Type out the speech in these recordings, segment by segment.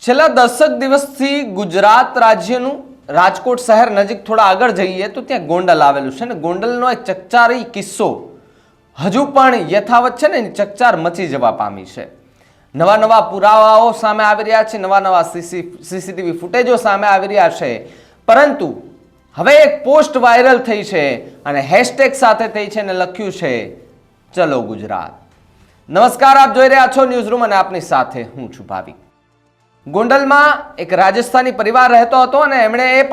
છેલ્લા 10 દિવસથી ગુજરાત રાજ્યનું રાજકોટ શહેર નજીક થોડા આગળ જઈએ તો ત્યાં ગોંડલ આવેલું છે ને ગોંડલનો એક ચકચારી કિસ્સો હજુ પણ યથાવત છે ને ચકચાર મચી જવા પામી છે। નવા નવા પુરાવાઓ સામે આવી રહ્યા છે, નવા નવા સીસીટીવી ફૂટેજો સામે આવી રહ્યા છે, પરંતુ હવે એક પોસ્ટ વાયરલ થઈ છે અને હેશટેગ સાથે થઈ છે અને લખ્યું છે ચલો ગુજરાત। નમસ્કાર, આપ જોઈ રહ્યા છો ન્યૂઝરૂમ અને આપની સાથે હું છું ભાવિક। ગોંડલમાં એક રાજસ્થાની પરિવાર રહેતો હતો અને એમણે એ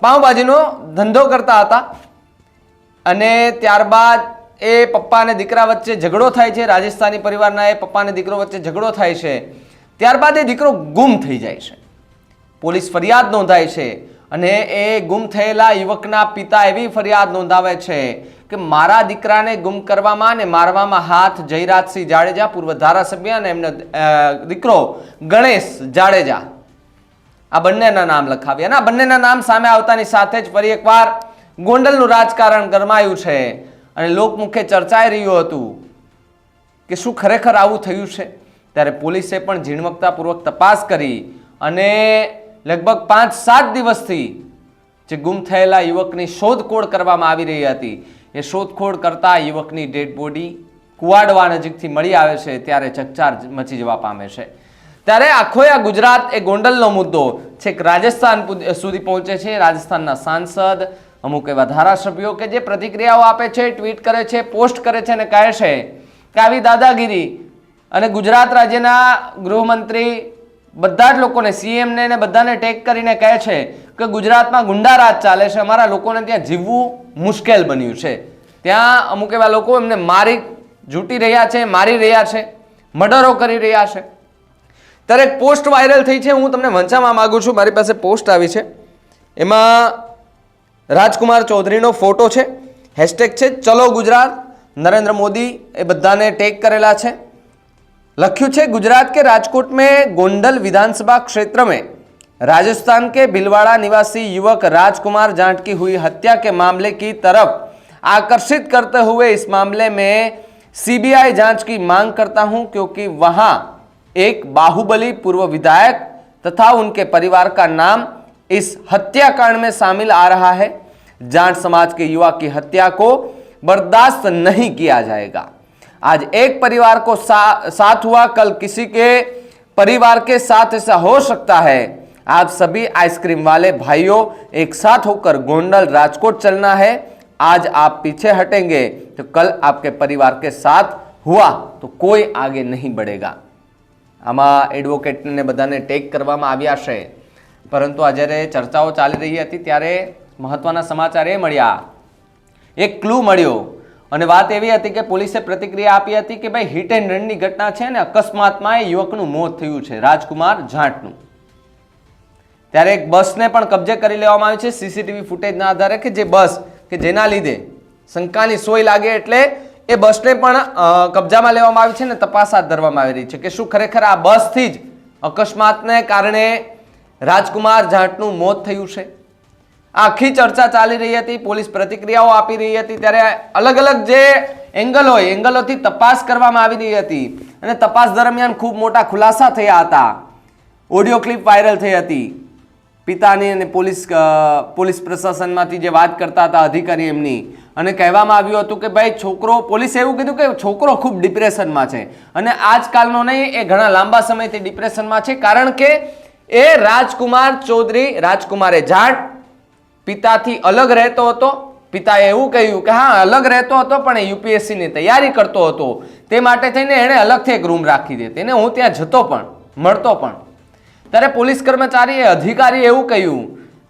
પાઉંભાજીનો ધંધો કરતા હતા અને ત્યારબાદ એ પપ્પા અને દીકરા વચ્ચે ઝઘડો થાય છે। રાજસ્થાની પરિવારના એ પપ્પા અને દીકરો વચ્ચે ઝઘડો થાય છે, ત્યારબાદ એ દીકરો ગુમ થઈ જાય છે। પોલીસ ફરિયાદ નોંધાય છે અને એ ગુમ થયેલા યુવકના પિતા એવી ફરિયાદ નોંધાવે છે કે મારા દીકરાને ગુમ કરવામાં અને મારવામાં હાથ જયરાજસિંહ જાડેજા, પૂર્વ ધારાસભ્ય, અને એમનો દીકરો ગણેશ જાડેજા, આ બંનેના નામ લખાવ્યા અને આ બંનેના નામ સામે આવતાની સાથે જ ફરી એકવાર ગોંડલનું રાજકારણ ગરમાયું છે અને લોકમુખે ચર્ચાઈ રહ્યું હતું કે શું ખરેખર આવું થયું છે। ત્યારે પોલીસે પણ ઝીણવકતાપૂર્વક તપાસ કરી અને લગભગ 5-7 દિવસથી જે ગુમ થયેલા યુવકની શોધખોળ કરવામાં આવી રહી હતી, એ શોધખોળ કરતા યુવકની ડેડ બોડી કુવાડવા નજીકથી મળી આવે છે ત્યારે ચકચાર મચી જવા પામે છે। ત્યારે આખો આ ગુજરાત એ ગોંડલનો મુદ્દો છેક રાજસ્થાન સુધી પહોંચે છે। રાજસ્થાનના સાંસદ, અમુક એવા ધારાસભ્યો કે જે પ્રતિક્રિયાઓ આપે છે, ટ્વીટ કરે છે, પોસ્ટ કરે છે અને કહે છે કે આવી દાદાગીરી, અને ગુજરાત રાજ્યના ગૃહમંત્રી બધા જ લોકોને, સીએમને ને બધાને ટેગ કરીને કહે છે કે ગુજરાતમાં ગુંડા રાજ ચાલે છે, અમારા લોકોને ત્યાં જીવવું મુશ્કેલ બન્યું છે, ત્યાં અમુક એવા લોકો એમને ઝૂંટી રહ્યા છે, મારી રહ્યા છે, મર્ડરો કરી રહ્યા છે। ત્યારે એક પોસ્ટ વાયરલ થઈ છે, હું તમને વંચાવવા માંગુ છું। મારી પાસે પોસ્ટ આવી છે, એમાં રાજકુમાર ચૌધરીનો ફોટો છે, હેશટેગ છે ચલો ગુજરાત, नरेंद्र मोदी એ બધાને ટેગ કરેલા છે। लख्यू है गुजरात के राजकोट में गोंडल विधानसभा क्षेत्र में राजस्थान के भिलवाड़ा निवासी युवक राजकुमार जाट की हुई हत्या के मामले की तरफ आकर्षित करते हुए इस मामले में सीबीआई जांच की मांग करता हूं, क्योंकि वहां एक बाहुबली पूर्व विधायक तथा उनके परिवार का नाम इस हत्याकांड में शामिल आ रहा है। जाट समाज के युवा की हत्या को बर्दाश्त नहीं किया जाएगा। आज एक परिवार को साथ हुआ, कल किसी के परिवार के साथ ऐसा हो सकता है। आप सभी आइसक्रीम वाले भाइयों एक साथ होकर गोंडल राजकोट चलना है। आज आप पीछे हटेंगे तो कल आपके परिवार के साथ हुआ तो कोई आगे नहीं बढ़ेगा। આમાં એડવોકેટને બધાને ટેગ કરવામાં આવ્યા છે, પરંતુ આ જ્યારે ચર્ચાઓ ચાલી રહી હતી ત્યારે મહત્વના સમાચાર એ મળ્યા, એક ક્લુ મળ્યો અને વાત એવી હતી કે પોલીસે પ્રતિક્રિયા આપી હતી કે ભાઈ હિટ એન્ડ રનની ઘટના છે ને અકસ્માતમાં એ યુવકનું મોત થયું છે, રાજકુમાર જાટનું। ત્યારે એક બસને પણ કબજે કરી લેવામાં આવી છે સીસીટીવી ફૂટેજના આધારે, કે જે બસ કે જેના લીધે શંકાની સોય લાગે એટલે એ બસને પણ કબજામાં લેવામાં આવી છે ને તપાસ હાથ ધરવામાં આવી રહી છે કે શું ખરેખર આ બસથી જ અકસ્માતને કારણે રાજકુમાર જાટનું મોત થયું છે। આખી ચર્ચા ચાલી રહી હતી, પોલીસ પ્રતિક્રિયાઓ આપી રહી હતી, ત્યારે અલગ અલગ જે એંગલ હોય એંગલોથી તપાસ કરવામાં આવી રહી હતી અને તપાસ દરમિયાન ખૂબ મોટા ખુલાસા થયા હતા। ઓડિયો ક્લિપ વાયરલ થઈ હતી, પિતાની અને પોલીસ પ્રશાસનમાંથી જે વાત કરતા હતા અધિકારી એમની, અને કહેવામાં આવ્યું હતું કે ભાઈ છોકરો, પોલીસે એવું કીધું કે છોકરો ખૂબ ડિપ્રેશનમાં છે અને આજકાલનો નહીં, એ ઘણા લાંબા સમયથી ડિપ્રેશનમાં છે, કારણ કે એ રાજકુમાર ચૌધરી, રાજકુમારે જાટ પિતાથી અલગ રહેતો હતો। પિતાએ એવું કહ્યું કે હા અલગ રહેતો હતો પણ એ યુપીએસસીની તૈયારી કરતો હતો, તે માટે થઈને એણે અલગથી એક રૂમ રાખી દે, તેને હું ત્યાં જતો પણ મળતો પણ। ત્યારે પોલીસ કર્મચારીએ, અધિકારીએ એવું કહ્યું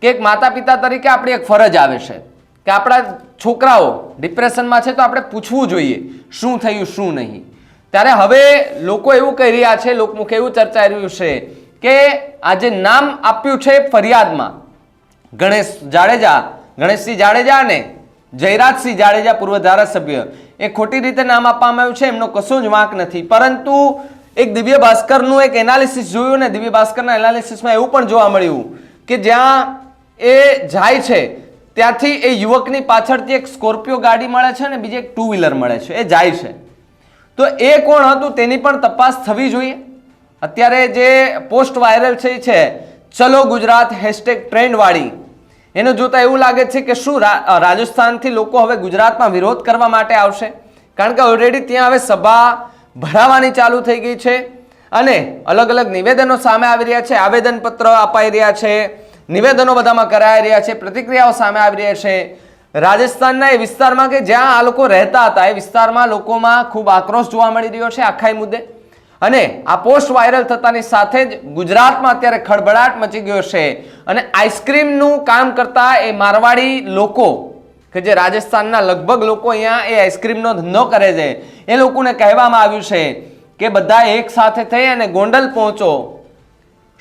કે એક માતા પિતા તરીકે આપણી એક ફરજ આવે છે કે આપણા છોકરાઓ ડિપ્રેશનમાં છે તો આપણે પૂછવું જોઈએ શું થયું શું નહીં। ત્યારે હવે લોકો એવું કહી રહ્યા છે, લોકમુખે એવું ચર્ચાઈ રહ્યું છે કે આ જે નામ આપ્યું છે ફરિયાદમાં ગણેશસિંહ જાડેજા અને જયરાજસિંહ જાડેજા, પૂર્વ ધારાસભ્ય, એ ખોટી રીતે નામ આપવામાં આવ્યું છે, એમનો કશો જ વાંક નથી। પરંતુ એક દિવ્ય ભાસ્કરનું એક એનાલિસિસ જોયું ને દિવ્ય ભાસ્કરના એનાલિસિસમાં એવું પણ જોવા મળ્યું કે જ્યાં એ જાય છે ત્યાંથી એ યુવકની પાછળથી એક સ્કોર્પિયો ગાડી મળે છે અને બીજી એક 2 વ્હીલર મળે છે, એ જાય છે। તો એ કોણ હતું તેની પણ તપાસ થવી જોઈએ અત્યારે જે પોસ્ટ વાયરલ છે એ છે ચલો ગુજરાત #ટ્રેન્ડ વાળી. એને જોતા એવું લાગે છે કે શું રાજસ્થાનથી લોકો હવે ગુજરાતમાં વિરોધ કરવા માટે આવશે, કારણ કે ઓલરેડી ત્યાં હવે સભા ભરાવાની ચાલુ થઈ ગઈ છે અને અલગ અલગ નિવેદનો સામે આવી રહ્યા છે, આવેદનપત્ર અપાઈ રહ્યા છે, નિવેદનો બધામાં કરાઈ રહ્યા છે, પ્રતિક્રિયાઓ સામે આવી રહ્યા છે. રાજસ્થાનના એ વિસ્તારમાં કે જ્યાં આ લોકો રહેતા હતા એ વિસ્તારમાં લોકોમાં ખૂબ આક્રોશ જોવા મળી રહ્યો છે આખા મુદ્દે. અને આ પોસ્ટ વાયરલ થતાની સાથે જ ગુજરાતમાં અત્યારે ખળભળાટ મચી ગયો છે અને આઈસ્ક્રીમનું કામ કરતા એ મારવાડી લોકો કે જે રાજસ્થાનના લગભગ લોકો અહીંયા એ આઈસ્ક્રીમનો ધંધો કરે છે એ લોકોને કહેવામાં આવ્યું છે કે બધા એક સાથે થઈ અને ગોંડલ પહોંચો.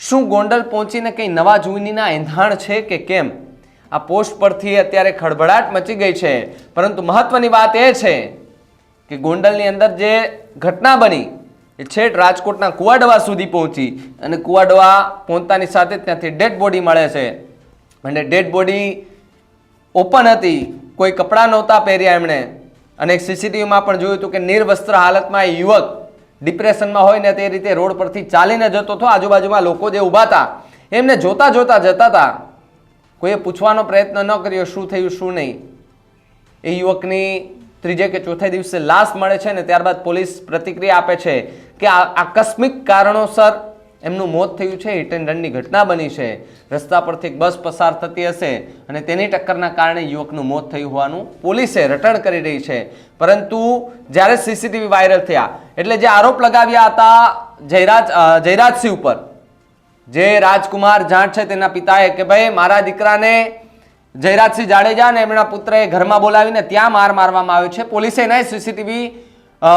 શું ગોંડલ પહોંચીને કંઈ નવા જૂનીના એંધાણ છે કે કેમ? આ પોસ્ટ પરથી અત્યારે ખળભળાટ મચી ગઈ છે. પરંતુ મહત્વની વાત એ છે કે ગોંડલની અંદર જે ઘટના બની એ છેટ રાજકોટના કુવાડવા સુધી પહોંચી અને કુવાડવા પહોંચતાની સાથે ત્યાંથી ડેડ બોડી મળે છે અને ડેડ બોડી ઓપન હતી, કોઈ કપડાં નહોતા પહેર્યા એમણે. અને સીસીટીવીમાં પણ જોયું હતું કે નિર્વસ્ત્ર હાલતમાં એ યુવક ડિપ્રેશનમાં હોય ને તે રીતે રોડ પરથી ચાલીને જતો હતો. આજુબાજુમાં લોકો જે ઊભા હતા એમને જોતા જોતા જતા હતા. કોઈએ પૂછવાનો પ્રયત્ન ન કર્યો શું થયું શું નહીં. એ યુવકની ત્રીજે કે ચોથે દિવસે લાશ મળે છે ને ત્યારબાદ પોલીસ પ્રતિક્રિયા આપે છે કે આકસ્મિક કારણોસર એમનું મોત થયું છે. હિટ એન્ડ રનની ઘટના બની છે. રસ્તા પરથી એક બસ પસાર થતી હશે અને તેની ટક્કરના કારણે યુવકનું મોત થયું હોવાનું પોલીસે રટણ કરી રહી છે. પરંતુ જ્યારે સીસીટીવી વાયરલ થયા એટલે જે આરોપ લગાવ્યા હતા જયરાજસિંહ ઉપર, જે રાજકુમાર જાટ છે તેના પિતાએ કે ભાઈ મારા દીકરાને જયરાજસિંહ જાડેજા અને એમના પુત્રએ ઘરમાં બોલાવીને ત્યાં માર મારવામાં આવ્યો છે. પોલીસે એના સીસીટીવી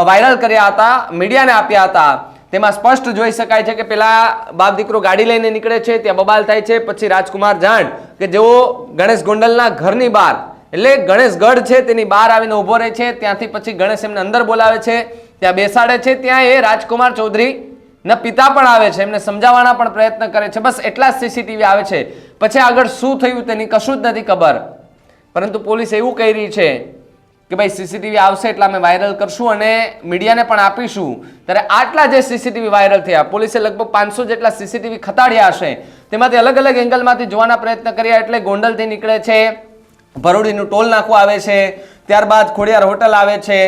વાયરલ કર્યા હતા, મીડિયાને આપ્યા હતા. તેમાં સ્પષ્ટ જોઈ શકાય છે કે પેલા બાપ દીકરો ગાડી લઈને નીકળે છે, ત્યાં બબાલ થાય છે. પછી રાજકુમાર જાટ કે જેઓ ગણેશ ગોંડલના ઘરની બહાર એટલે ગણેશગઢ છે તેની બહાર આવીને ઊભો રહે છે. ત્યાંથી પછી ગણેશ એમને અંદર બોલાવે છે, ત્યાં બેસાડે છે. ત્યાં એ રાજકુમાર ચૌધરી ના પિતા પણ આવે છે, એમને સમજાવવાના પણ પ્રયત્ન કરે છે. બસ એટલા જ સીસીટીવી આવે છે. પછી આગળ શું થયું તેની કશું જ નથી ખબર. પરંતુ પોલીસ એવું કહી રહી છે કે ભાઈ સીસીટીવી આવશે એટલે અમે વાયરલ કરશું અને મીડિયાને પણ આપીશું. ત્યારે આટલા જે સીસીટીવી વાયરલ થયા, પોલીસે લગભગ 500 જેટલા સીસીટીવી ખતાડ્યા હશે. તેમાંથી અલગ અલગ એંગલમાંથી જોવાના પ્રયત્ન કર્યા. એટલે ગોંડલથી નીકળે છે, ભરોડીનું ટોલ નાખું આવે છે, ત્યારબાદ ખોડિયાર હોટલ આવે છે,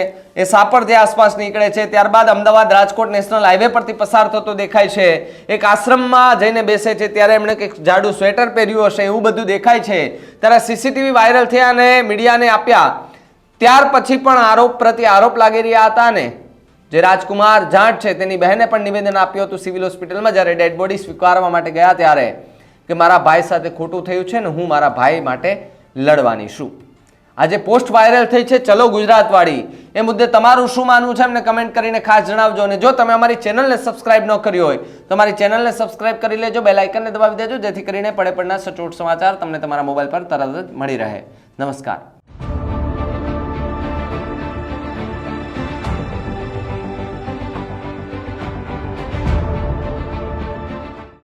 એ સાપરથી આસપાસ નીકળે છે, ત્યારબાદ અમદાવાદ રાજકોટ નેશનલ હાઈવે પરથી પસાર થતો દેખાય છે. એક આશ્રમમાં જઈને બેસે છે ત્યારે એમણે કંઈક જાડું સ્વેટર પહેર્યું હશે એવું બધું દેખાય છે. ત્યારે સીસીટીવી વાયરલ થયા અને મીડિયાને આપ્યા. ત્યાર પછી પણ આરોપ પ્રત્યે આરોપ લાગી રહ્યા હતા ને જે રાજકુમાર જાટ છે તેની બહેને પણ નિવેદન આપ્યું હતું સિવિલ હોસ્પિટલમાં જ્યારે ડેડ બોડી સ્વીકારવા માટે ગયા ત્યારે કે મારા ભાઈ સાથે ખોટું થયું છે ને હું મારા ભાઈ માટે લડવાની છું. આજે પોસ્ટ વાયરલ થઈ છે ચલો ગુજરાત વાળી, એ મુદ્દે તમારું શું માનવું છે એમને કમેન્ટ કરીને ખાસ જણાવજો. અને જો તમે અમારી ચેનલને સબસ્ક્રાઇબ ન કરી હોય તો અમારી ચેનલને સબસ્ક્રાઇબ કરી લેજો, બેલ આઇકનને દબાવી દેજો જેથી કરીને પડે પડના સચોટ સમાચાર તમને તમારા મોબાઈલ પર તરત જ મળી રહે. નમસ્કાર.